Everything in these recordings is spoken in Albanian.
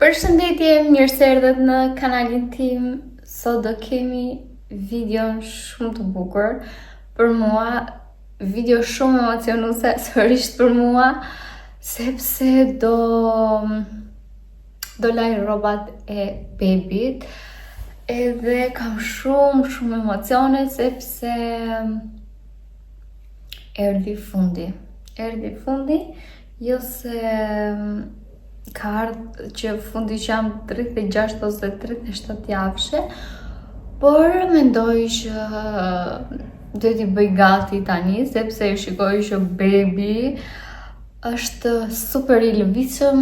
Përshëndetje, mirë se erdhët në kanalin tim. Sot do kemi videon shumë të bukur për mua, video shumë emocionuese sërish për mua, sepse do laj rrobat e bebit, edhe kam shumë emocione sepse erdhi fundi, jo se ka ardhur që fundi që jam 36 ose 37 javëshe, por mendoj që do t'i bëj gati tani, sepse e shikoj që bebi është super i lëvizshëm,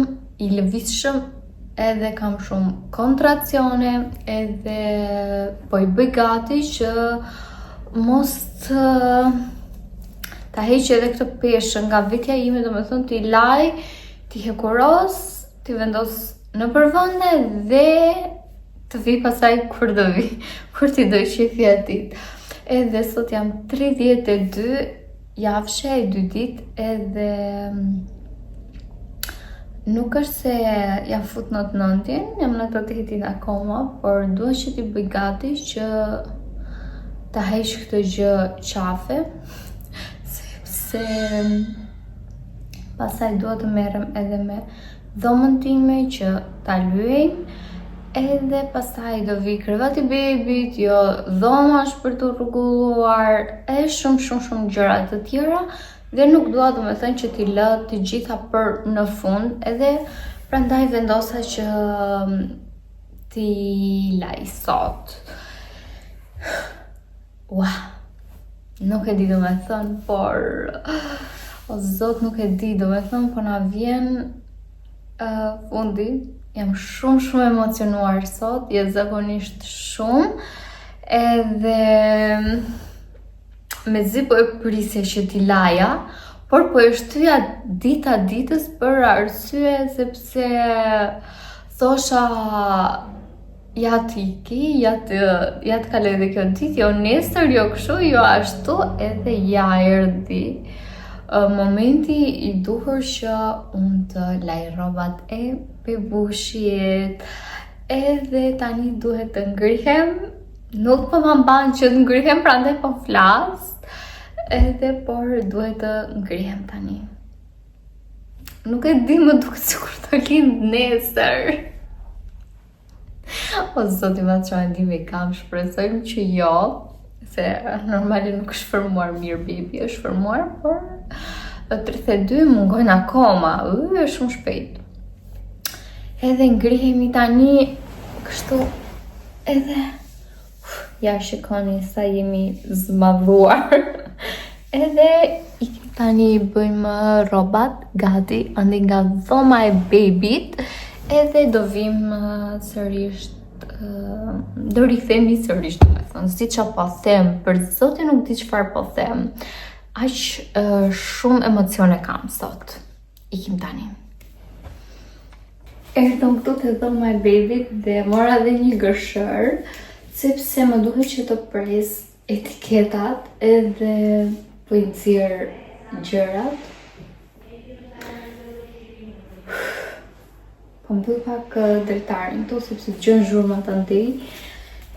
edhe kam shumë kontracione, edhe po i bëj gati që mos ta heq edhe këtë peshë nga vetja ime, domethënë t'i laj, t'i hekuros, t'i vendos në përvënde dhe të vi pasaj kur do vi, kur t'i do shifi atit. Edhe sot jam 32 javëshe e 2 ditë, edhe nuk është se jam fut në të nëndjen, jam në të tetin akoma, por duhet që t'i bëj gati që ta heq këtë gjë qafe, sepse pasaj duhet të merrem edhe me dhomën time që ta lyejm, edhe pasaj do vi krevati bebit, jo dhoma është për të rregulluar, e shumë gjëra të tjera, dhe nuk dua domethënë që t'i lë të gjitha për në fund, edhe prandaj vendosa që t'i laj sot. Nuk e di domethënë, por o zot, nuk e di domethënë, po na vjen fundi. Jam shumë emocionuar sot, jashtëzakonisht shumë, edhe mezi po e prisja që t'i laja, por po e shtyja dita ditës për arsye sepse thosha ja t'iki, ja të kaloj edhe kjo ditë, jo nesër, jo kështu, jo ashtu, edhe ja erdhi momenti i duhur që unë të laj rrobat e bebushit, edhe tani duhet të ngrihem, nuk po më mban që të ngrihem, prandaj po flas, edhe por duhet të ngrihem tani. Nuk e di, më duket sikur të lind nesër. O zoti ma çfarë ndihmë kam, shpresojmë që jo, se normalisht nuk është formuar mirë bebi, është formuar, por 32 mungojnë akoma, është shumë shpejt. Edhe ngrihemi tani, kështu, edhe ja shikoni sa jemi zmadhuar. Edhe tani bëjmë rrobat gati, andi nga dhoma e bebit, edhe do vim sërish, do rikthehemi sërish, domethënë, si çfarë po them, për zotin nuk di çfarë po them. Aq shumë emocione kam sot. Ikim tani. Erdhëm këtu te dhoma e bebit dhe mora edhe një gërshër, sepse më duhet që të pres etiketat edhe po i nxjerr gjërat. Po mbyll pak dritarin këtu, sepse gjën zhurma të ndej.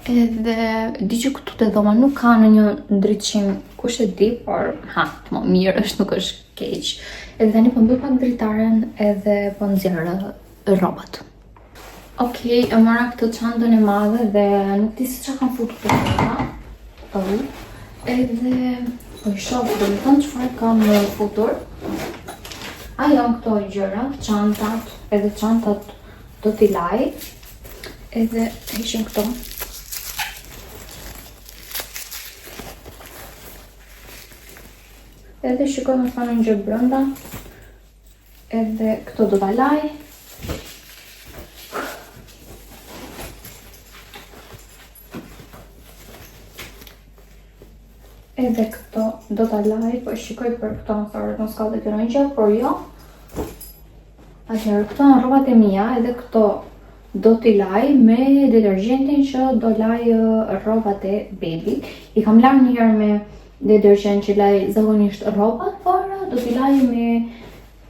Edhe di që këtu te dhoma nuk ka në një ndryqim, kush e di, por të më mirë është, nuk është keq. Edhe tani po mbyll pak dritaren edhe po nxjerr rrobat. Okej, e mora këtë çantën e madhe dhe nuk di se çfarë kam futur këtu. Edhe po i shoh domethënë çfarë kam futur. Janë këto gjëra, çantat, edhe çantat do t'i laj, edhe heqim këto. Edhe shikojmë sa në gjë brenda, edhe këto do t'a laj. Edhe këto do t'a laj, po shikoj për këto në thorët, mos ka dhe kjo në gjë, por jo. Atëherë, këto në rrobat e mia, edhe këto do t'i laj me detergjentin që do laj rrobat e bebit. I kam larë njëherë me detergjent që laj zakonisht rrobat, por do t'i laj me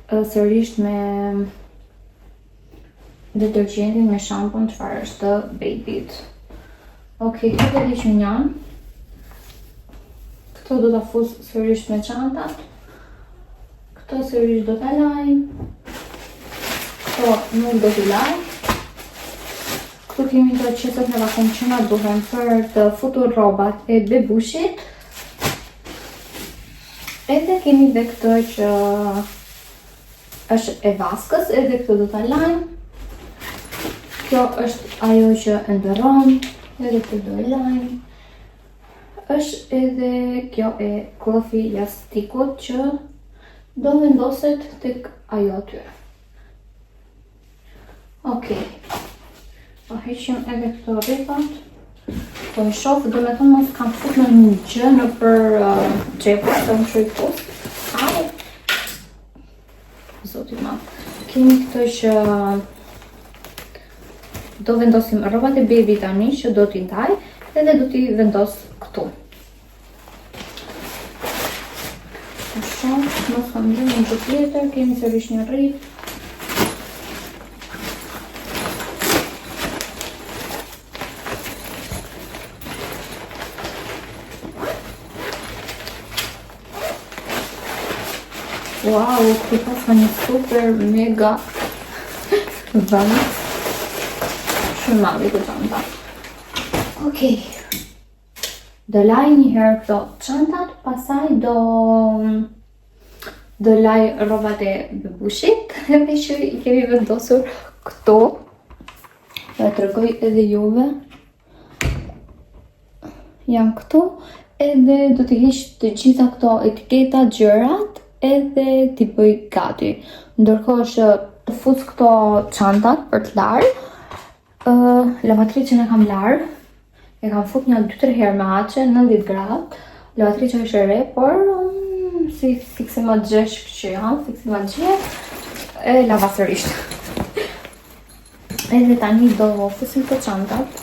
sërish me detergjentin me shampon çfarë është të Babyt. Okej, këto do që janë. Këto do ta fus sërish me çantat. Këto sërish do ta laj. Këto nuk do t'i laj. Këtu kemi të qeset në vakum që na duhen për të futur rrobat e bebushit. Edhe kemi dhe këtë që është e vaskës, edhe këtë do ta lajm. Kjo është ajo që e ndërron, edhe këtë do e lajm. Është edhe kjo e klofi jastikut që do vendoset tek ajo aty. Okej. Po heqim edhe këto rripat. Po e shoh, do me thonë mos kam fut në një gjë në për xhepur të më shuj fut. Ai. Zoti madh. Kemi këtë që do vendosim rrobat e Baby tani që do t'i ndaj, edhe do t'i vendos këtu. Po shoh, mos kam dhënë një gjë tjetër, kemi sërish një rrip. Wow, këtu pas ka një super mega vend. Shumë madhe këtë çanta. Okej. Do laj një herë këto çantat, pastaj do laj rrobat e bebushit, edhe që i kemi vendosur këto. Do t'tregoj edhe juve. Jam këtu, edhe do t'i heq të gjitha këto etiketa, gjërat, edhe t'i bëj gati. Ndërkohë që të fus këto çantat për të larë, lavatricën e kam larë, e kam fut një 2-3 herë me haçe, 90 gradë. Lavatrica është e re, por si fikse ma gjesh që janë, fikse ma gjesh, e lava sërish. Edhe tani do fusim këto çantat.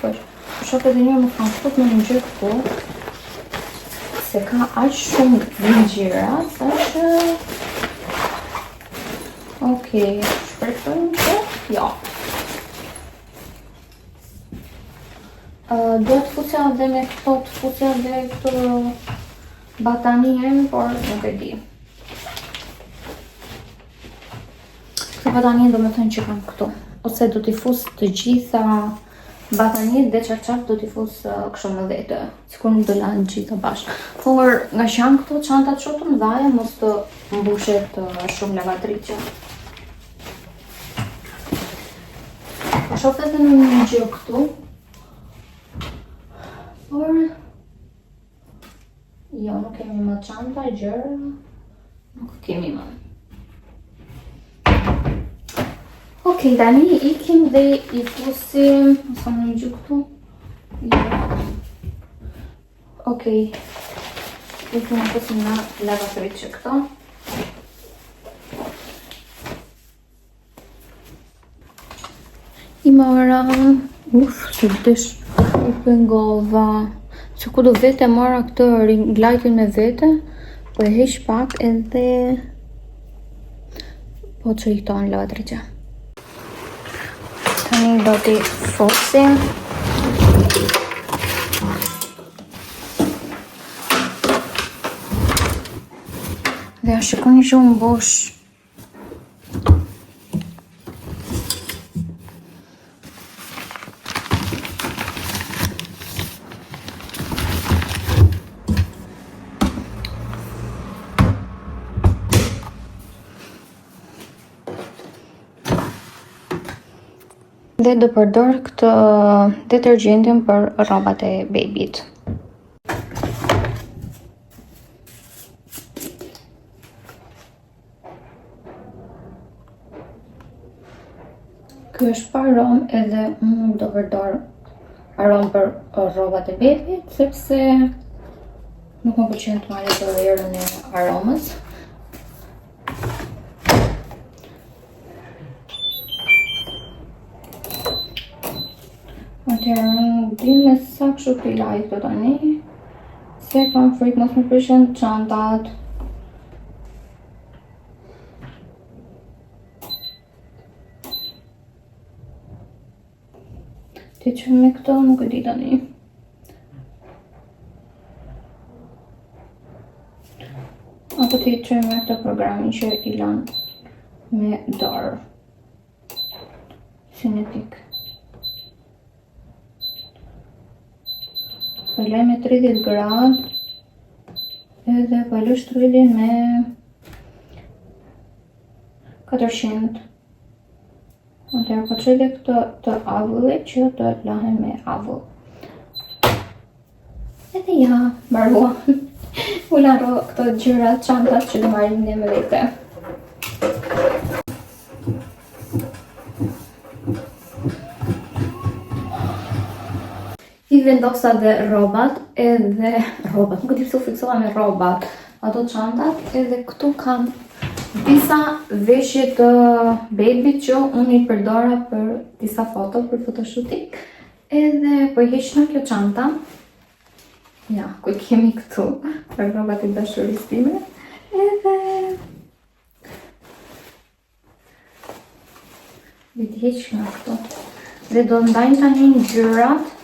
Por, shoh edhe një më kam fut në një gjë këtu, se ka aq shumë ngjyra, sa që... Okej, shpresojmë që... Jo. Do të fusja dhe me këto, të fusja dhe këto batanien, por nuk e di. Këtë batanien do me thënë që kam këtu. Ose do t'i fus të gjitha bataniet dhe qarqart do t'i fus kështu më dhete. Sikur nuk do lanë gjitha bashkë. Por nga që janë këto çantat shumë të mëdhaja, mos të mbushet shumë lavatrice. Po shoh edhe në një gjë këtu. Por... Jo, nuk kemi më çanta, gjëra... Nuk kemi më. Okej, tani ikim dhe i fusim... Mos kam një gjë këtu? Jo. Okej. Ikim i fusim në lavatrice këto. I mora... se vdesh... I pengova... Që ku do vete mora këtë ringlajtin me vete, po e heq pak edhe po që i këto në lavatrice. Tani do t'i fusim. Dhe a shikoni që unë mbush. Dhe do përdor këtë detergjentin për rrobat e Babyt. Ky është pa aromë edhe unë do përdor aromë për rrobat e Babyt, sepse nuk më pëlqen të marrë të erën e aromës. Atëherë, nuk di me sa kështu t'i laj këto tani, se kam frikë mos më prishin çantat. Ti që me këto nuk e di tani. Apo ti që me këto programin që i lanë me dorë. Cinetik. Përlej me 30 gradë edhe përlej shtrydin me 400. Atëherë po çelë këto të avullit që të lahen me avull. Edhe ja, mbarua. U laro këto gjëra çantat që do marrim ne me vete. I vendosa dhe rrobat, nuk e di pse u fiksova me rrobat, ato çantat, edhe këtu kam disa veshje të baby që unë i përdora për disa foto për fotoshooting, edhe po i heq në kjo çanta. Ja, ku i kemi këtu për rrobat e dashurisë time, edhe i heq nga këtu. Dhe do ndajnë tani ngjyrat.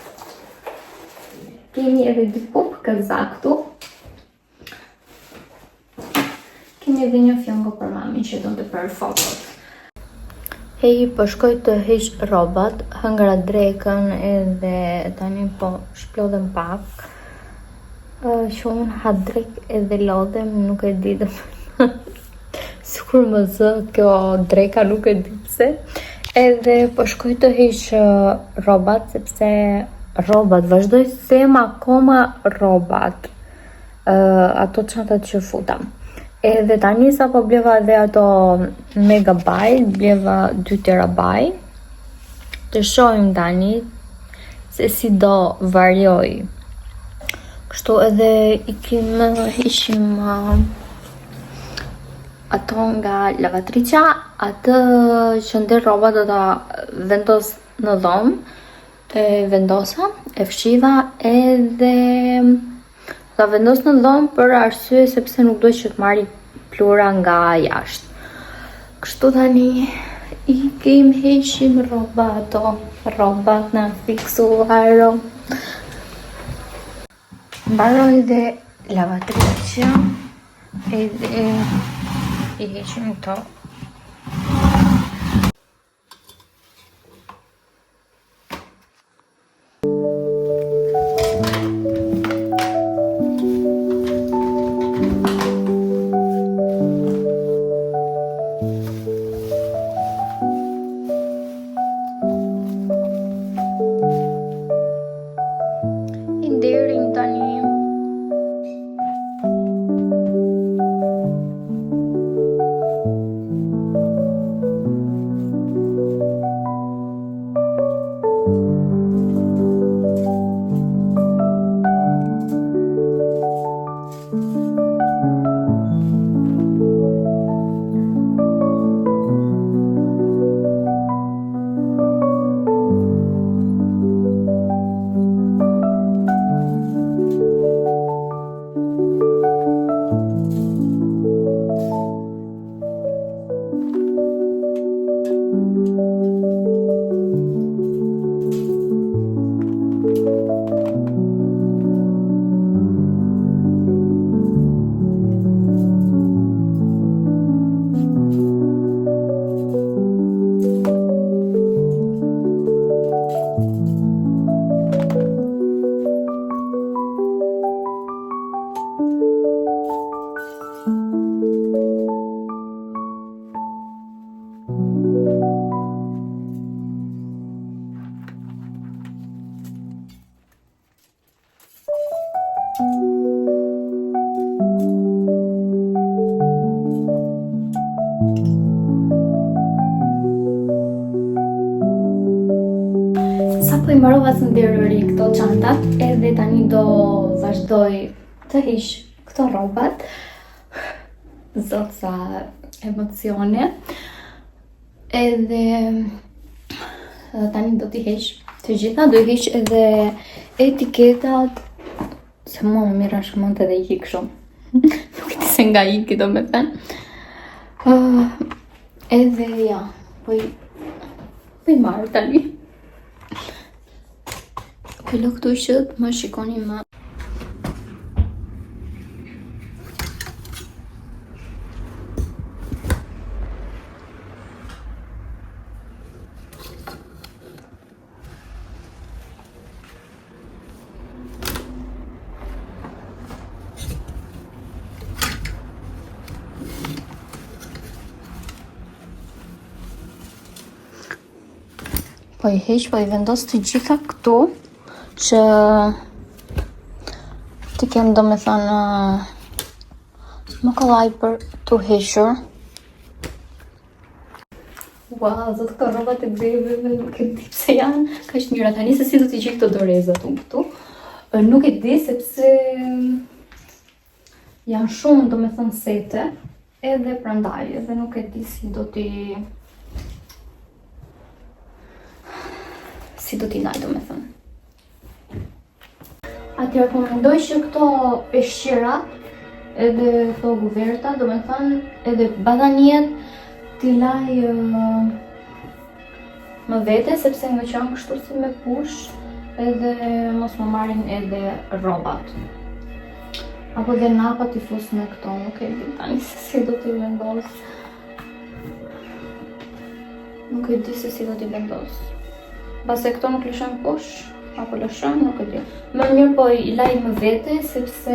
Kemi edhe dy pup kazak këtu. Kemi edhe një fjongo për mamin që do të për fotot. Hej, po shkoj të heq rrobat, hëngra drekën edhe tani po shplodhem pak. Që unë ha drek edhe lodhem, nuk e di dhe sikur më zë kjo dreka, nuk e di pse. Edhe po shkoj të heq rrobat, sepse rrobat, vazhdoj them akoma rrobat, ato çantat që futam. Edhe tani sa po bleva edhe ato megabajt, bleva 2 terabajt. Të shohim tani se si do varjoj. Kështu edhe ishim ato nga lavatriqa, atë që ndër rroba do ta vendos në dhomë, e vendosa, e fshiva edhe ta vendos në dhomë për arsye sepse nuk do që të marri plura nga jashtë. Kështu tani i kem heqim rroba ato, rrobat na fiksuar. Mbaroj dhe lavatriqa edhe i heqim këto. Nderin tani. Sa po i mbarova të nderëri këto çantat, edhe tani do vazhdoj të hiq këto rrobat. Zot sa emocione. Edhe tani do t'i heq të gjitha, do i heq edhe etiketat, se mua më mirë është mund të dhe i hik shumë. Nuk e di se nga iki do me thënë. Edhe ja, po i marrë tani. kalo këtu që më shikoni më. Po i heq, po i vendos të gjitha këtu që të kem do me thënë më kollaj për të hequr. Wow, zot këto rrobat e bebeve nuk e di pse janë kaq mira. Tani se si do t'i gjej këto dorezat unë këtu. Nuk e di sepse janë shumë do me thënë sete edhe prandaj edhe nuk e di si do t'i ndaj do me thënë. Atëherë po mendoj që këto peshqirat edhe këto guverta do me thënë edhe badaniet t'i laj më vete sepse më qanë kështu si me push edhe mos më marrin edhe rrobat. Apo dhe napat i fus me këto, nuk e di tani se si do t'i vendos. Nuk e di se si do t'i vendos. Pase këto nuk lëshojnë posh, apo lëshojnë, nuk e di. Më mirë po i laj më vete, sepse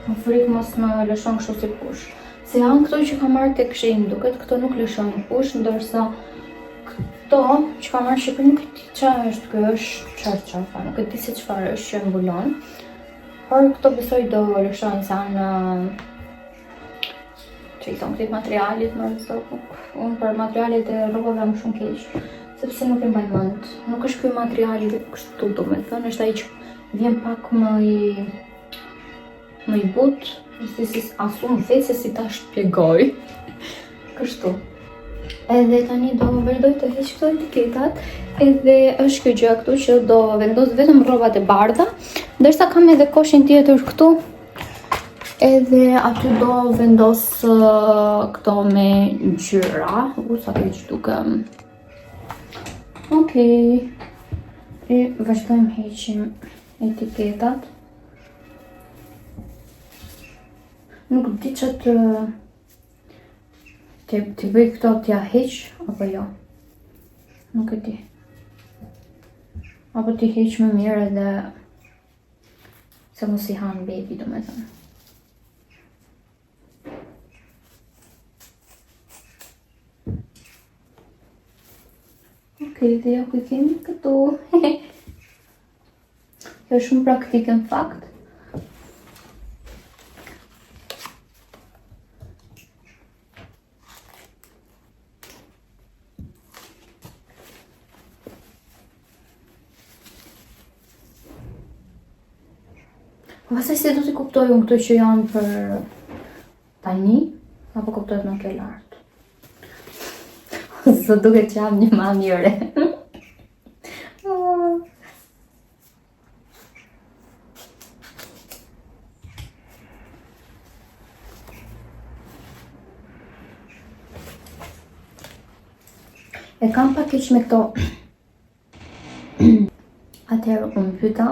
më frikë mos më lëshojnë kështu si push. Se janë këto që ka marrë tek Shein duket, këto nuk lëshojnë push, ndërsa këto që ka marrë Shqipëri nuk e di çfarë është, kjo është çfarë, nuk e di se çfarë është që mbulon. Por këto besoj do lëshojnë sa në që i thonë këtit materialit, më rëso, unë për materialit e rrobave më shumë keq. Sepse nuk e mbaj mend. Nuk është ky materiali kështu do me thënë, është ai që vjen pak më i butë, si asun vese si ta shpjegoj. Kështu. Edhe tani do vazhdoj të heq këto etiketat, edhe është kjo gjë këtu që do vendos vetëm rrobat e bardha, ndërsa kam edhe koshin tjetër këtu. Edhe aty do vendos këto me ngjyra, sa keq dukem. Okej, e vazhdojmë heqim etiketat. Nuk di që të bëj këto t'ja heq, apo jo. Nuk e di. Apo t'i heq më mirë edhe se mos i han bebi, do me thënë. Okej, dhe ja ku i kemi këtu. Kjo është shumë praktike në fakt. Pastaj se do t'i kuptoj unë këto që janë për tani, apo kuptojt më ke lartë. Së duket që jam një mamjëre. E kam pak keq me këto. Atëherë unë pyeta,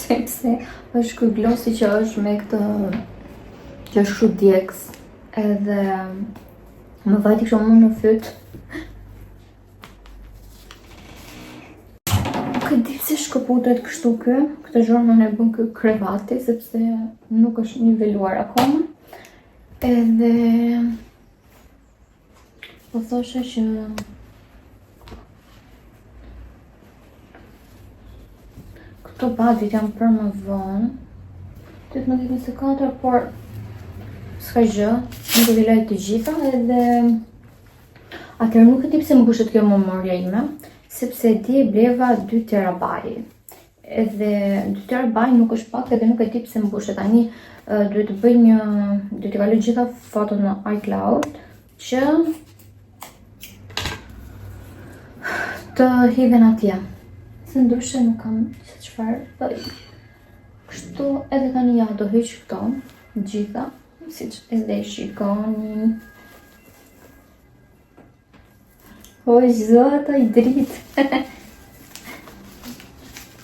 sepse është ky glossi që është me këtë që është shumë djegës, edhe më vajti kështu më në fyt. Nuk e di pse shkëputet kështu kë, këtë zhormën e bën ky krevati, sepse nuk është niveluar akoma. Edhe po thoshe që këto badit janë për më vonë, 18-24, por s'ka gjë, nuk do t'i laj të gjitha, edhe atëherë nuk e di pse mbushet kjo memoria ime, sepse di e bleva 2 terabaj. Edhe 2 terabaj nuk është pak edhe nuk e di pse mbushet. Tani duhet të bëj duhet të kaloj gjitha fotot në iCloud që të hidhen atje. Se ndryshe nuk kam se çfarë bëj. Kështu edhe tani ja do heq këto gjitha. Siç edhe shikoni. O zota i dritë.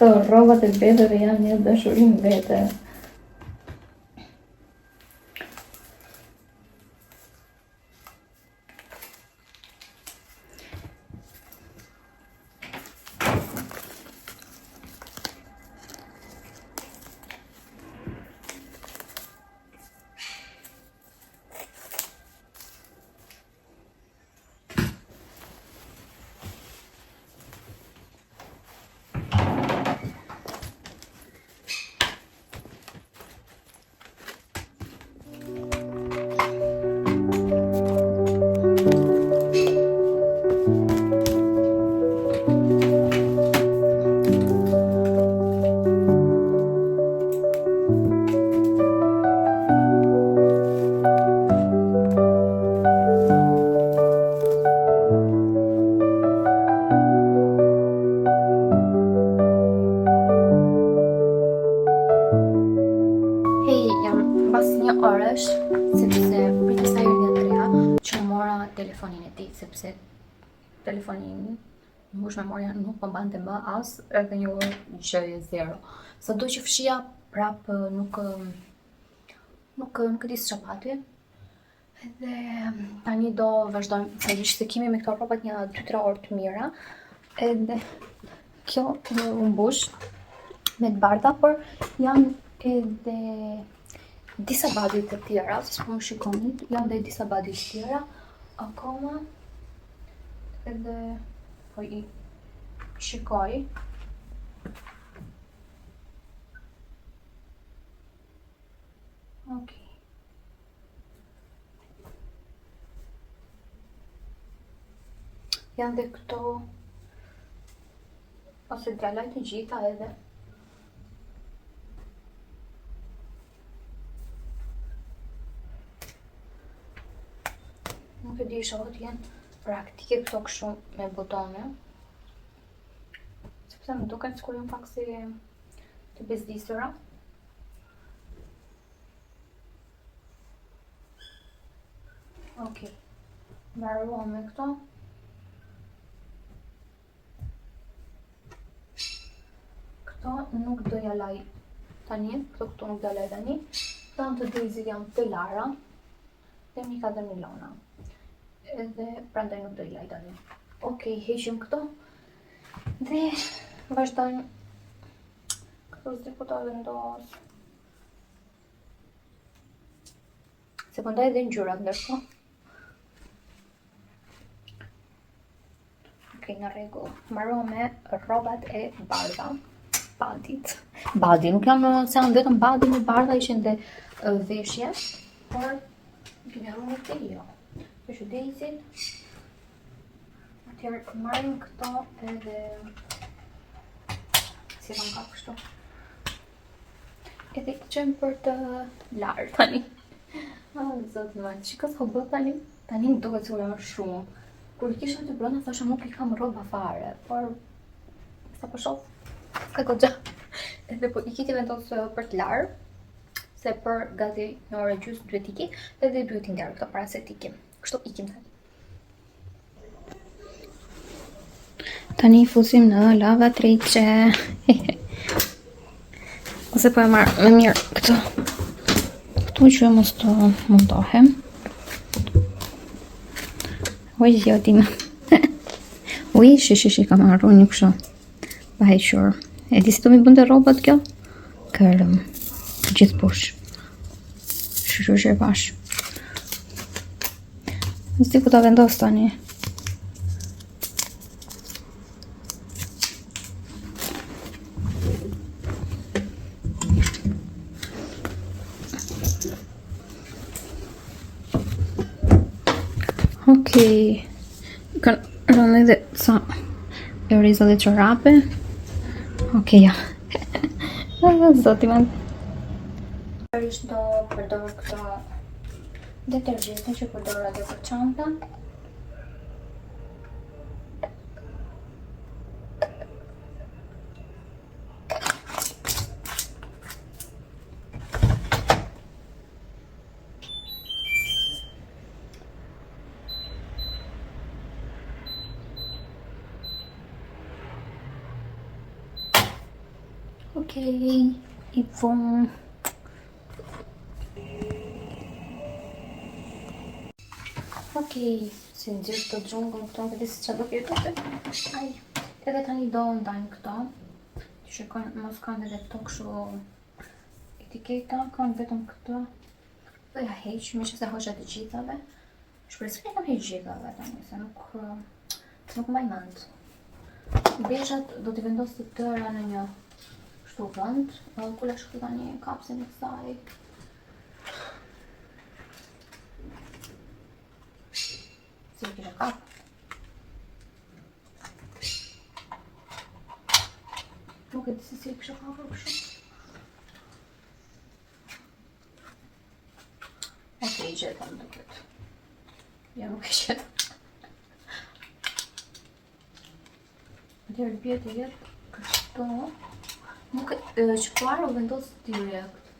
Këto rrobat e bebeve janë një dashurim vete. Orësh, sepse pritës sa herë nga treja që mora telefonin e tij, sepse telefonin mbush memoria nuk po mbante më as edhe një gjë zero. Sado që fshija prap nuk e di s'ça pati. Edhe tani do vazhdojmë, sigurisht se kemi me këto rrobat një 2-3 orë të mira. Edhe kjo u mbush me të bardha, por janë edhe disa badi të tjera, se po më shikoni, janë dhe disa badi të tjera akoma, edhe po i shikoj. Ok. Janë dhe këto, ose djalaj të gjitha edhe. Nuk e di shohët janë praktike këto kështu me butone. Sepse më duken sikur janë pak si të bezdisura. Ok, mbaruam me këto. Këto nuk do ja laj tani, këto nuk do ja laj tani. Këto të dizit janë të lara dhe mi 4 milona. Edhe prandaj nuk do i laj tani. Ok, heqim këto dhe vazhdojmë. Këto s'di ku ta vendos, se po ndaj edhe ngjyrat ndërkohë. Ok, në rregull. Mbaruam me rrobat e bardha. Badi, nuk jam se janë vetëm badi me bardha, ishin dhe veshje, por kemi harruar të jo. Që dezit, atëherë marrim këto edhe si kam kap kështu. Edhe qëmë për të larë tani. Zotë në vanë, shika s'ko bët tani më duket sikur jam shumë. Kur i kisha të brenda thasha nuk i kam rroba fare, por sa po shoh, s'ka goxha. Edhe po i kiti vendos për të larë, se për gati në orë gjysmë duhet iki, edhe duhet i ndarë këto para se t'ikim. Kështu ikim tani. Tani fusim në lavatriçe. Ose po e marr më mirë këto. Këtu që mos të mundohem. Oj, zjotim. Ui, shi, kam harru një kështu. Pa hequr. E di si të mi bënde robat kjo? Kërëm. Gjithë push. Shushe pash. S'di ku ta vendos tani. Ok, kanë rënë edhe sa euriza dhe çorape. Ok, ja. Zoti man. Sërish do përdor këto detergjente që përdor edhe për çanta. Okej, i vum. Okej, si nxirr të xhungën këto, nuk e di se çfarë do ketë atë. Ai, edhe tani do ndajmë këto. Shikojnë, mos kanë edhe këto kështu etiketa, kanë vetëm këto. Do ja heq, më se hoxha të gjithave. Shpresoj të kam heq gjithave tani, se nuk mbaj mend. Bezhat do t'i vendos të tëra në një kështu vend, kula shkru tani kapsin e kësaj. Si e kisha kap. Nuk e di se si e kisha kapur kështu. Okej, gjetëm duket. Ja, nuk e gjetëm. Atëherë bie të jetë kështu. Nuk e çfarë u vendos direkt.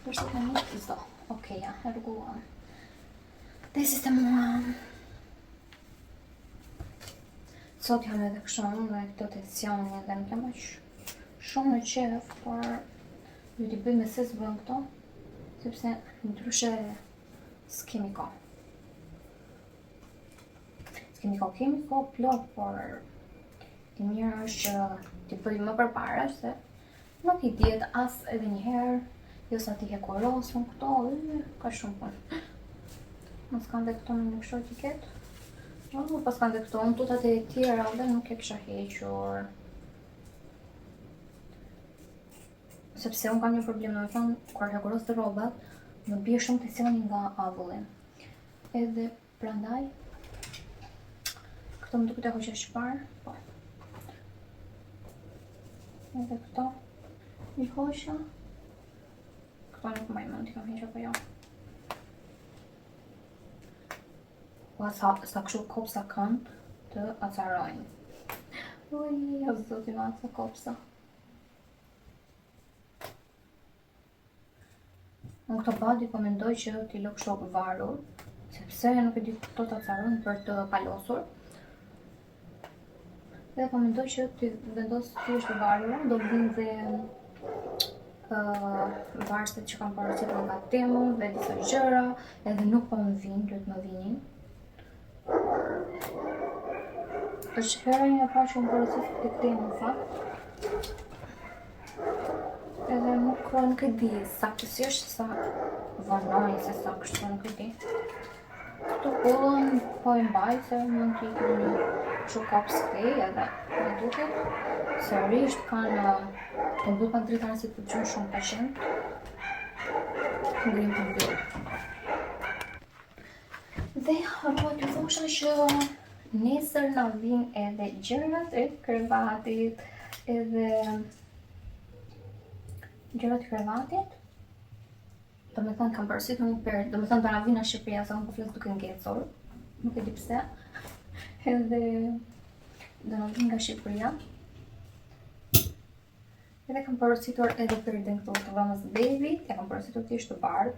Përse ka një zdo. Okej, ja, e rregullon. Dhe sistemuam. Sot jam edhe kështu me këto tensione dhe nuk jam aq shumë në qef, por ju t'i bëj me se s'bën këto, sepse ndryshe s'kemi kohë. S'kemi kohë, kemi kohë plot, por i mirë është që t'i bëj më përpara, se nuk i diet as edhe njëherë, jo sa t'i hekurosën këto, ka shumë punë. Mos kanë dhe këto në një kështu etiketë. Pas kanë dhe këto, në tutat e tjera dhe nuk e kisha hequr. Sepse unë kam një problem, në me thonë, kur hekuros të robat, më bie shumë tensioni nga avulli. Edhe prandaj, këto më duket e hoqja shpar, po. Edhe këto, i hoqja. Këto nuk mbaj mend t'i kam hequr apo jo. Sa kështu kopsa kanë të acarojnë. Uj, o zoti ma sa kopsa. Në këto badi po mendoj që t'i lë kështu varur, sepse nuk e di këto të acarojnë për të palosur. Dhe po mendoj që t'i vendos thjesht të varura, do vinë dhe varset që kam paraqetur nga Temu dhe disa gjëra, edhe nuk po më vinë, duhet më vinin. Është hera një e parë që më përësit të Temu në fakt. Edhe nuk e di saktësisht sa vonoj, se sa kështu nuk e di. Këtu pullën po e mbaj se mund t'i ikë një kështu kopës këtej edhe me duket. Sërisht kanë të mbyll pak drita nëse të gjunë shumë pacient. Ngrim të mbyll. Dhe rrua t'ju thosha që nesër na vin edhe gjërat e krevatit, edhe gjërat e krevatit. Do me thënë kam përësitur një perë, do me thënë do na vin në Shqipëria, se unë po flas duke ngecur, nuk e di pse. Edhe do na vin nga Shqipëria. Edhe kam përësitur edhe perden këtu të vëmës bebit, ja kam përësitur thjesht të bardhë,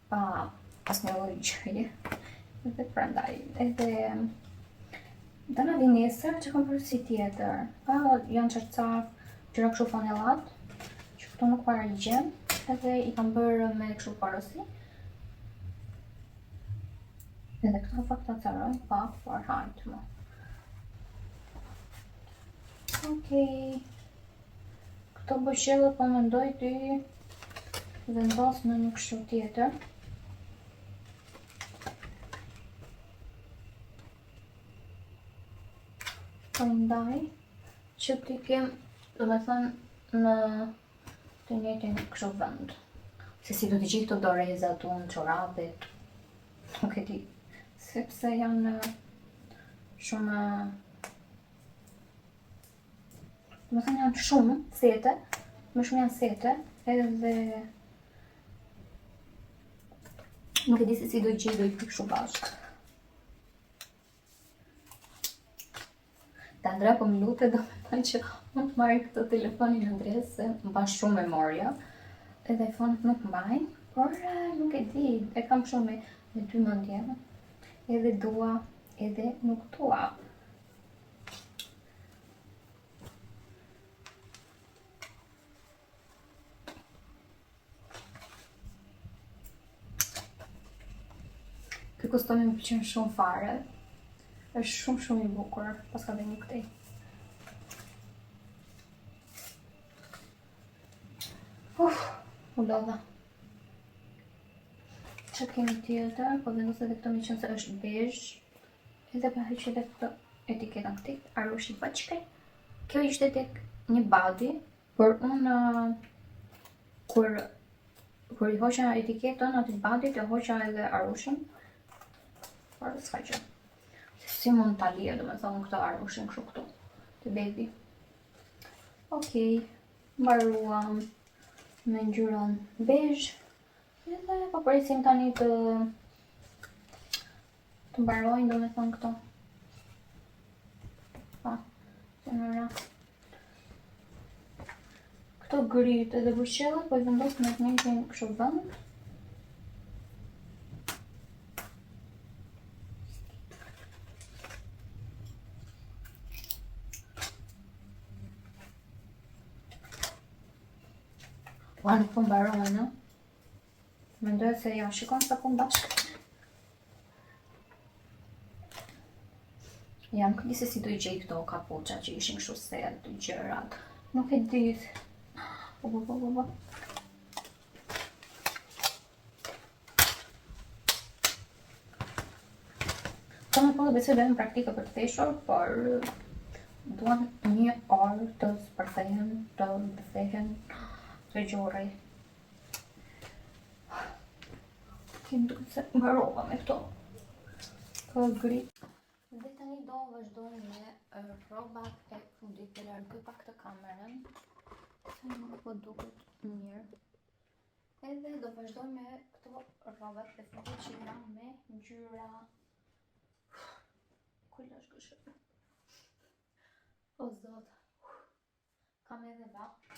pa asnjë lloj gjëje. Edhe prandaj, edhe do na vin nesër që kam përësit tjetër. Janë qërcaf, gjëra kështu fonellat, që këtu nuk para i gjem, edhe i kam bërë me kështu parësi. Edhe këto në fakt të acarojnë pak, por hajtë më. Okej. Këto bëshqellët po mendoj t'i vendos në një kështu tjetër. Po ndaj që t'i kem, do me thënë, në të njëjtin kështu vend. Se si do t'i gjithë të dorezat unë, çorapet, nuk e di, sepse janë shumë, do me thënë janë shumë sete, më shumë janë sete, edhe nuk e di se si do i gjithë do i kështu bashkë. Të Andrea po më lutet, do me thënë që mund të marrë këtë telefonin Andres, se më ban shumë memoria, edhe iPhone-et nuk mbajnë, por nuk e di, e kam shumë me dy mendje, edhe dua, edhe nuk dua. Ky kostomi më pëlqen shumë fare. Është shumë i bukur, paska dhe një këtej. U lodha. Që kemi tjetër, po vendos edhe këto me qenë se është bezh. Edhe pa heq edhe këtë etiketën këtij, Arushi Bachke. Kjo ishte tek një body, por unë kur i hoqa etiketën aty badit, e hoqa edhe Arushin. Por s'ka gjë. Si mund ta lije domethënë këtë Arushin kështu këtu, te baby. Okej, mbaruam me ngjyrën bezh. Edhe po presim tani të mbarojnë domethënë këto. Pa, qenëra. Këto grit edhe bërqellat po i vendos me të njëjtin kështu vend. Ua, nuk po mbarojnë, no? Mendoj se ja shikon sa pun bashkë. Jam këtise si do i gjej këto kapuqa që ishin kështu sel të gjërat. Nuk e dit. Po. Të me po dhe besoj në praktika për të theshur, por duan një orë të spërthehen, të bëthehen të gjurrej. Kemë duke se mbarova me këto grit. Dhe tani do vazhdojmë me rrobat e fundit, të largoj pak të kamerën, se nuk po duket mirë. Edhe do vazhdojmë me këto rrobat e fundit që janë me ngjyra. Kulla është kështu. O zot. Kam edhe vallë.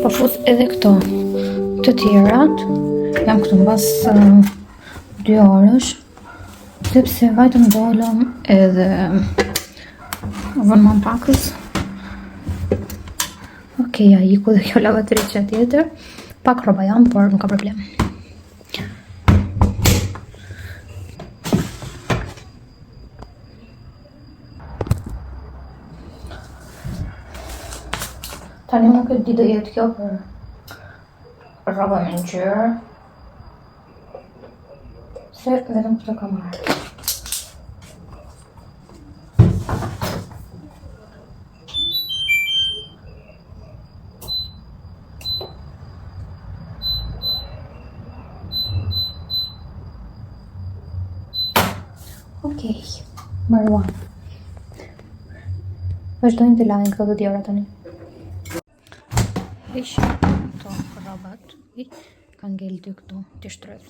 Po fut edhe këto të tjerat. Jam këtu mbas 2 orësh, sepse vajtëm dolëm edhe vënë më pakës. Okej, ja iku dhe kjo lavatriçja tjetër. Pak rroba jam, por nuk ka problem. Tani nuk e di do jetë kjo për rroba me ngjyrë, se vetëm këto kam marrë. Okej, mbaruam. Vazhdojnë të lajnë këto të tjera tani. Ish këto rrobat, ka ngel dy këtu të shtrydh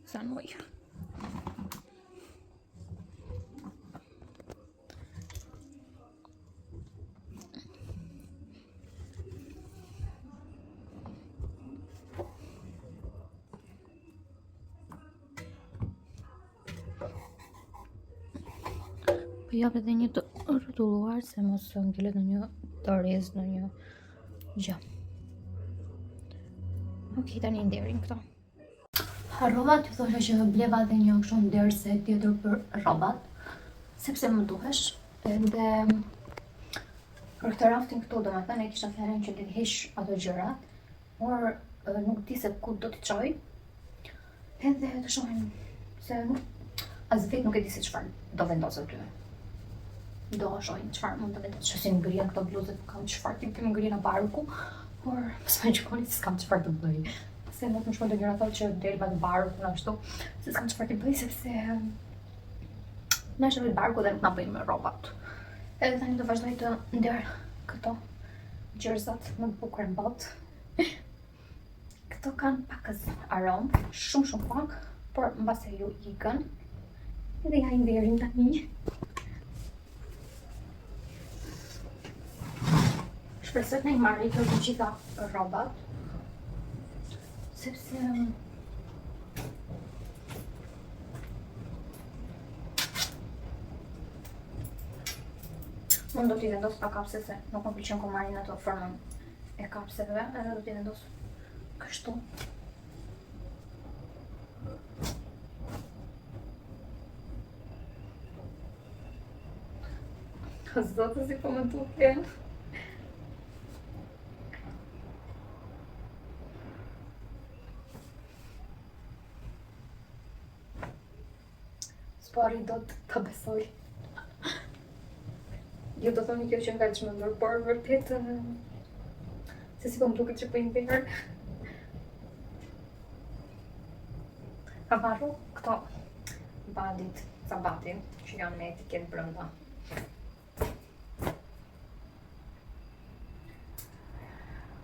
sa në ujë. Po jap edhe një të rrotulluar se mos ngelet në një dorez në një gjë. Okej, tani nderin këto. Rrobat ju thosha që bleva dhe një kështu nder se tjetër për rrobat, sepse më duhesh. Edhe për këtë raftin këtu domethënë e kisha fjalën që të heq ato gjërat, por nuk di se ku do t'i çoj. Edhe të shohim se as vetë nuk e di se çfarë do vendos aty. Do shohim çfarë mund të vendos. Si ngrihen këto bluzët, kam çfarë tipi ngrihen barku, por s'ma gjikoni se s'kam çfarë të bëj. Se nuk më shkon të njëra thotë që del pa të barku në ashtu, se s'kam çfarë të bëj sepse na është vetë barku dhe nuk na bëjmë me rrobat. Edhe tani do vazhdoj të nder këto gjerzat më të bukura në botë. Këto kanë pakës aromë, shumë pak, por mbase ju ikën. Edhe ja i nderin tani. Shpresoj të i marrë i të gjitha rrobat, sepse unë do t'i vendos pa kapse se nuk më pëlqen kur marrin ato formën e kapseve, edhe do t'i vendos kështu. Zotë si po më duken. S'pari do të besoj. Jo do thoni kjo që nga që më ndër, por vërtet se si po më duket që po i nderë. Kam marru këto badit, sabatin, që janë me etiket brenda.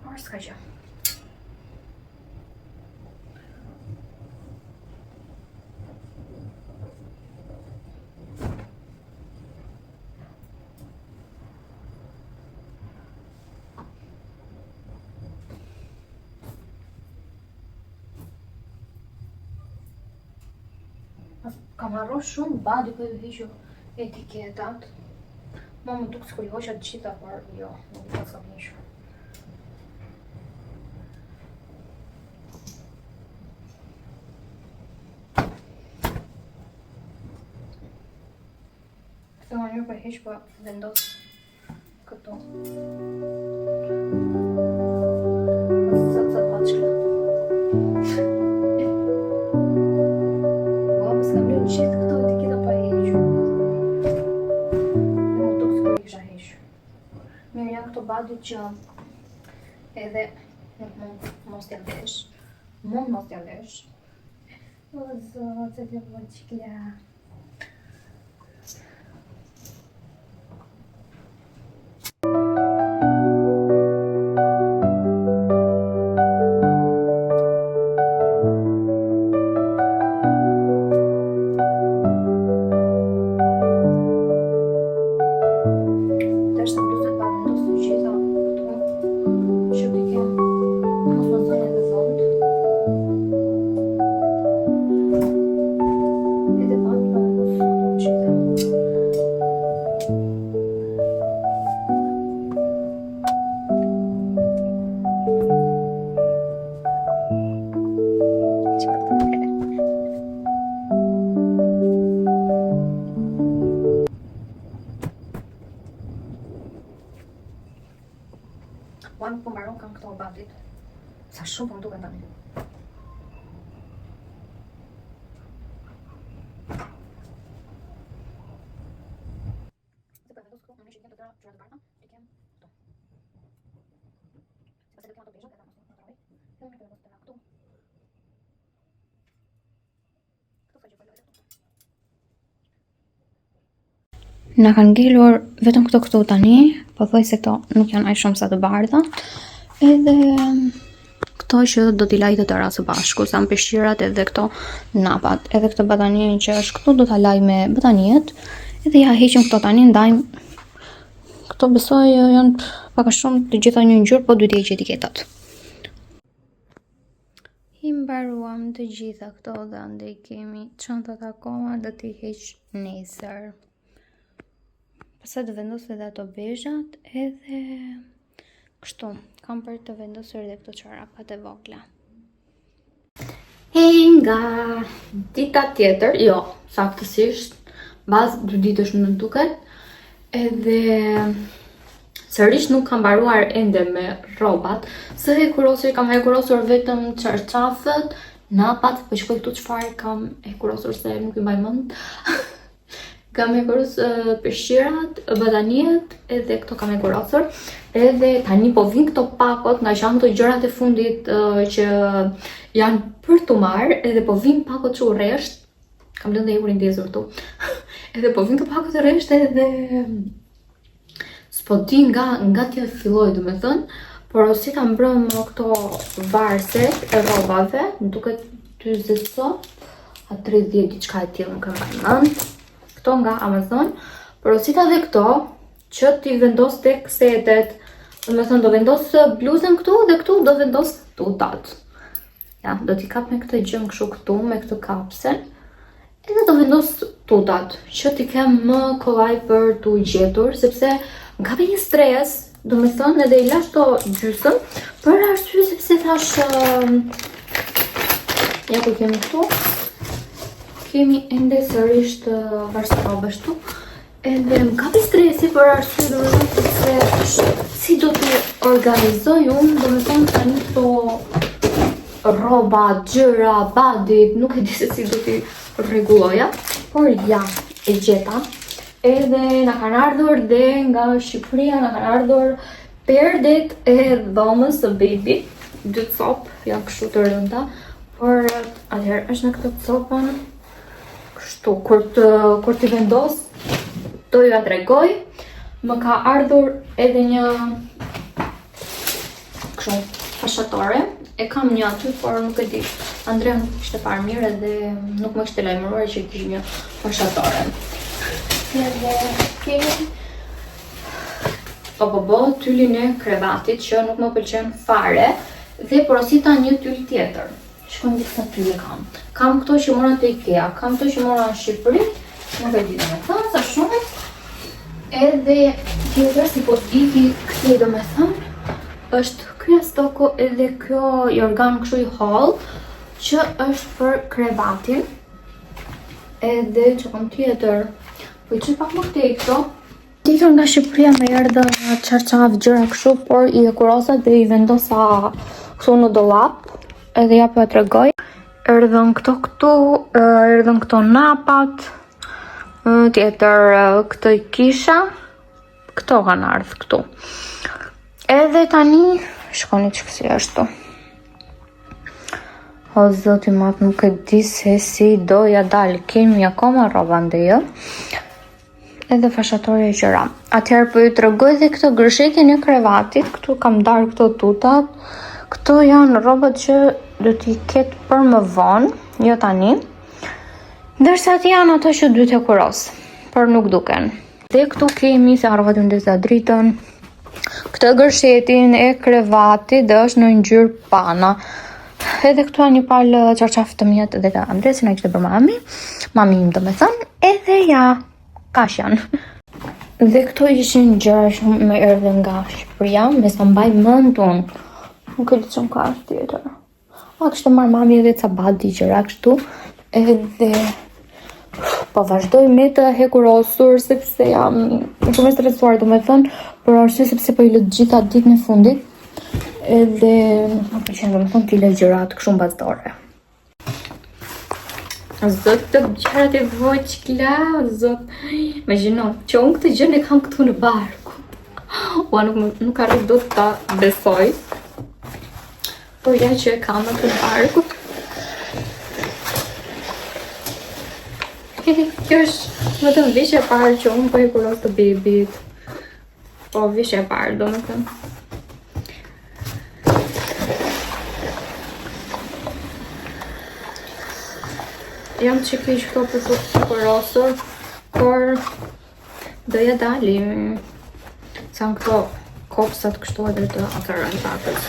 Por s'ka gjë. Kam harru shumë badi për të hequr etiketat. Më duk sikur i hoqa të gjitha, por jo, nuk pas kam hequr. Këtë mënyrë për heq po vendos këtu. Sa paçka. Gjithë këto etiketa pa hequr. Më duk sikur i kisha hequr. Mirë, janë këto badit që edhe nuk mund mos t'ja vesh. Mund mos t'ja vesh. O zotë, të voçkla. Që t'i kem kam këto badit. Sa shumë po më duken tani. Na kanë ngelur vetëm këto tani, pothuaj se këto nuk janë aq shumë sa të bardha. Edhe këto që do t'i laj të tëra së bashku, sa në peshqirat edhe këto napat. Edhe këtë batanien që është këtu do t'a laj me bataniet. Edhe ja heqim këto tani, ndajmë. Këto besoj janë pak a shumë të gjitha një ngjyrë, po duhet i heq etiketat. I mbaruam të gjitha këto dhe andaj kemi çantat akoma, do t'i heq nesër. Pastaj do vendos edhe ato bezhat edhe kështu. Kam për të vendosur edhe këto çarapat e vogla. Nga dita tjetër, jo, saktësisht, bazë 2 ditësh më duket, edhe sërish nuk kam mbaruar ende me rrobat. Së hekurosur kam hekurosur vetëm çarçafët, napat, po shkoj këtu çfarë kam hekurosur se nuk i mbaj mend. Kam hekurosur peshqirat, bataniet, edhe këto kam hekurosur. Edhe tani po vin këto pakot, nga që janë këto gjërat e fundit që janë për të marrë, edhe po vin pakot që u resht. Kam lënë dhe hekurin ndezur tu. Edhe po vin këto pakot e resht edhe s'po di nga t'ja filloj, domethënë, por si ta mbrëm këto varset e rrobave, më duket 40 sot, a 30 diçka e tillë, nuk e mbaj mend. Këto nga Amazon, por si ta dhe këto që ti vendos tek setet. Domethënë do vendos bluzën këtu dhe këtu do vendos tutat. Ja, do t'i kap me këtë gjë kështu këtu me këtë kapsen. Edhe do vendos tutat, që t'i kem më kollaj për t'u gjetur, sepse më kapi një stres, domethënë edhe i lash to gjysëm, për arsye sepse thash ja ku kemi këtu. Kemi ende sërish të varësirobësh tu. Edhe më kapi stresi për arsye domethënë se si do t'i organizoj unë, domethënë tani këto rroba, gjëra, badit, nuk e di se si do t'i rregulloja, por ja, e gjeta. Edhe na kanë ardhur dhe nga Shqipëria na kanë ardhur perdet e dhomës së baby, 2 copë, janë kështu të rënda, por atëherë është në këtë copën, kështu, kur t'i vendos, do ju a tregoj, më ka ardhur edhe një kështu fashatore. E kam një aty, por nuk e di. Andrea nuk kishte parë mirë edhe nuk më kishte lajmëruar që kishte një fashatore. Edhe kemi tyllin e krevatit që nuk më pëlqen fare dhe porosita një tyll tjetër. Shkojmë disa tylle kam. Kam këto që mora te IKEA, kam këto që mora në Shqipëri, nuk e di domethënë sa shumë. Edhe tjetër si po iki këtij domethënë është ky stoko edhe kjo jorgan kështu i holl që është për krevatin. Edhe çon tjetër. Po i çoj pak më tej këto. Tjetër nga Shqipëria më erdhën çarçaf gjëra kështu, por i hekurosa dhe i vendosa këtu në dollap. Edhe ja po e tregoj. Erdhën këto napat. Tjetër këtë i kisha. Këto kanë ardhur këtu. Edhe tani shkoni që kësi ashtu. O zoti mat, nuk e di se si do ja dal. Kemi akoma rroba ndeja. Edhe fashatore e gjëra. Atëherë po ju tregoj dhe këtë gërshekjen e krevatit. Këtu kam darë këto tutat. Këto janë rrobat që do t'i ketë për më vonë, jo tani. Ndërsa ti janë ato që duhet e kuros, por nuk duken. Dhe këtu kemi, se harrova t'ju ndeza dritën, këtë gërshetin e krevatit dhe është në ngjyrë pana. Edhe këtu janë një palë çarçaf të mjet dhe të Andresin, ai kishte për mami im domethënë, edhe ja, kash janë. Dhe këto ishin gjëra që më erdhën nga Shqipëria, me sa mbaj mend unë. Nuk e di çon ka tjetër. Kishte marrë mami edhe ca badi gjëra kështu, edhe po vazhdoj me të hekurosur sepse jam shumë e stresuar domethënë, për arsye sepse po i lë gjitha ditën e fundit. edhe më pëlqen domethënë t'i lë gjërat kështu mbastore. Zot të gjërat e voçkla, zot. Imagjino, që unë këtë gjë e kam këtu në barku. Ua nuk arrit dot ta besoj. Por ja që e kam atë në barku. Kjo është vetëm vishja e parë që unë po i kuros të bebit. Po vishja e parë, domethënë. Jam që kish këto për të kurosur, por doja dalim. Sa në këto kopsat kështu edhe të atërën takës.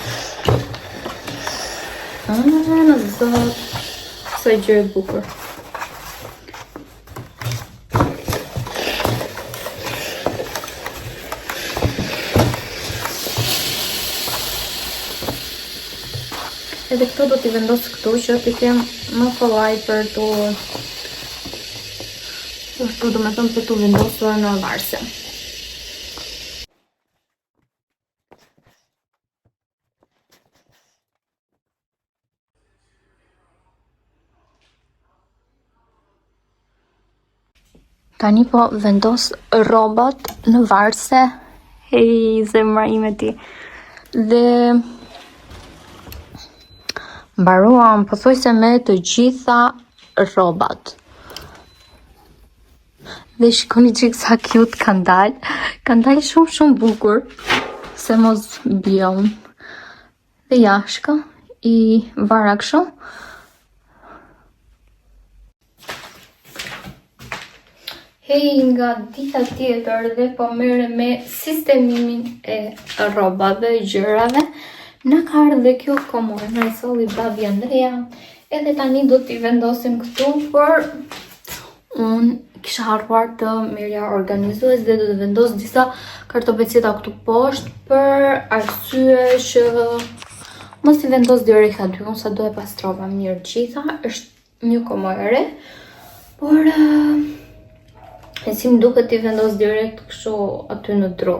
Në zot, sa gjë e bukur. Edhe këto do t'i vendos këtu që t'i kem më kollaj për t'u domethënë për t'u vendosur në varse. Tani po vendos rrobat në varse. Hej, zemra ime ti. Dhe mbaruam pothuajse me të gjitha rrobat. Dhe shikoni çik sa cute kanë dalë. Kanë dalë shumë bukur. Se mos bion. Dhe jashka i vara kështu. Hej, nga dita tjetër dhe po merrem me sistemimin e rrobave, gjërave. Në ka ardhe kjo komodë, në e solli babi Andrea, edhe tani do t'i vendosim këtu, por unë kisha harruar të merja organizues dhe do të vendos disa kartopecita këtu poshtë për arsye që mos i vendos direkt aty, unë sa do e pastrova mirë gjitha, është një komodë e re, por e si më duket t'i vendos direkt kështu aty në dru.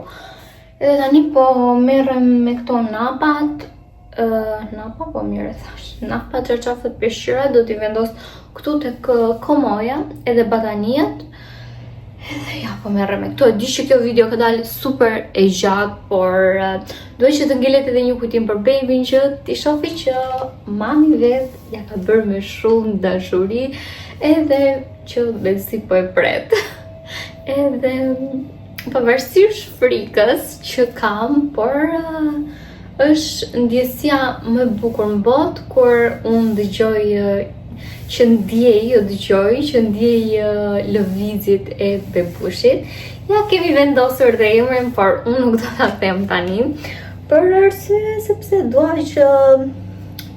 Edhe tani po merrem me këto napat, napa po mirë thash, napa çarçafët peshqyra do t'i vendos këtu tek komoja edhe batanijat. Edhe ja po merrem me këto. E di që kjo video ka dalë super e gjatë, por duhet që të ngelet edhe një kujtim për babyn që ti shofi që mami vet ja ka bërë me shumë dashuri edhe që besi po e pret. Edhe pavarësisht frikës që kam, por është ndjesia më e bukur në botë kur unë dëgjoj që ndjej lëvizjet e bebushit. Ja kemi vendosur dhe emrin, por unë nuk do ta them tani. Për arsye sepse dua që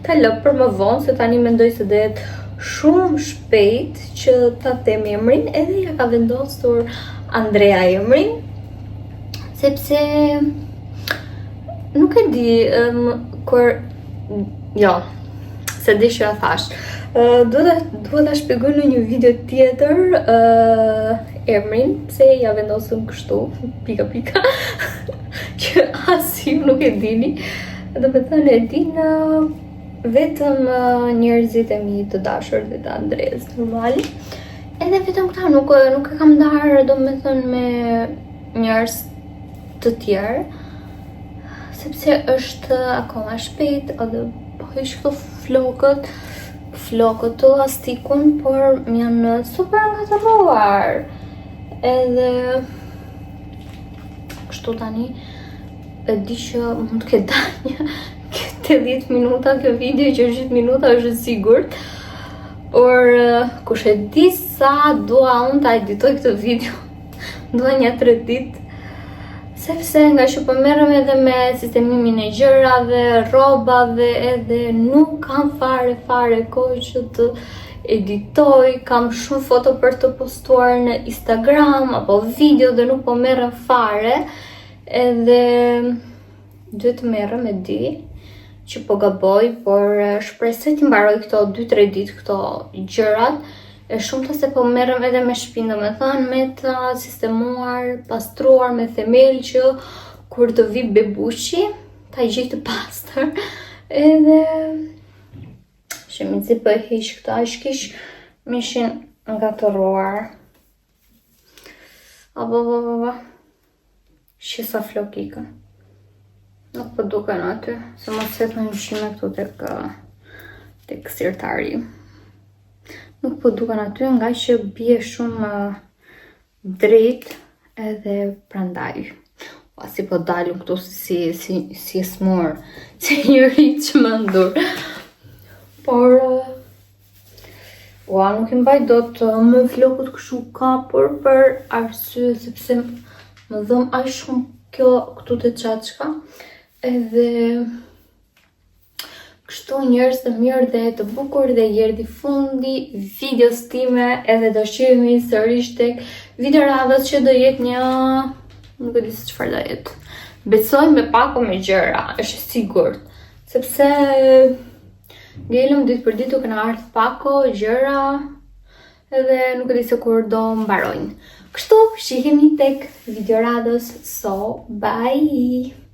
ta lë për më vonë, se tani mendoj se do jetë shumë shpejt që ta them emrin, edhe ja ka vendosur Andrea emrin, sepse nuk e di kur se di që thash. Duhet ta shpjegoj në një video tjetër emrin, pse ja vendosëm kështu, pika që as ju nuk e dini. Do të thënë e din vetëm njerëzit e mi të dashur dhe të Andres, normali. Edhe vetëm këta nuk e kam ndarë, do me thënë, me njerëz të tjerë, sepse është akoma shpejt, edhe po hish këto flokët të lastikun, por më janë super ngatëruar. Edhe kështu tani e di që mund të ketë dalë 80 minuta kjo video, 60 minuta është sigurt. Por kush e di sa dua unë ta editoj këtë video, dua një 3 ditë, sepse nga që po merrem edhe me sistemimin e gjërave, rrobave, edhe nuk kam fare kohë që të editoj, kam shumë foto për të postuar në Instagram apo video dhe nuk po merrem fare, edhe duhet të merrem, e di që po gaboj, por shpresoj të mbaroj këto 2-3 ditë këto gjërat. E shumëta se po merrem edhe me shtëpinë, domethënë me të sistemuar, pastruar me themel që kur të vi bebushi, ta gjithë të pastër. Edhe shemizi për hiq këta, shkish mishin nga të ruar. Shisa flokikën. Nuk po duken aty, se mos vetëm ushqime këtu tek sirtari. Nuk po duken aty nga që bie shumë dritë edhe prandaj. Si po dalëm këtu si smur, si njëri që më ndur. Por nuk i mbaj dot me flokët kështu kapur për arsye sepse më dhëm aq shumë kjo këtu të çaçka. Edhe kështu njerëz të mirë dhe të bukur dhe erdhi fundi videos time edhe do shihemi sërish tek video radhës që do jetë një nuk e di se çfarë do jetë. Besoj me pako me gjëra, është sigurt, sepse ngelëm ditë për ditë duke na ardhur pako gjëra edhe nuk e di se kur do mbarojnë. Kështu shihemi tek video radhës, so bye.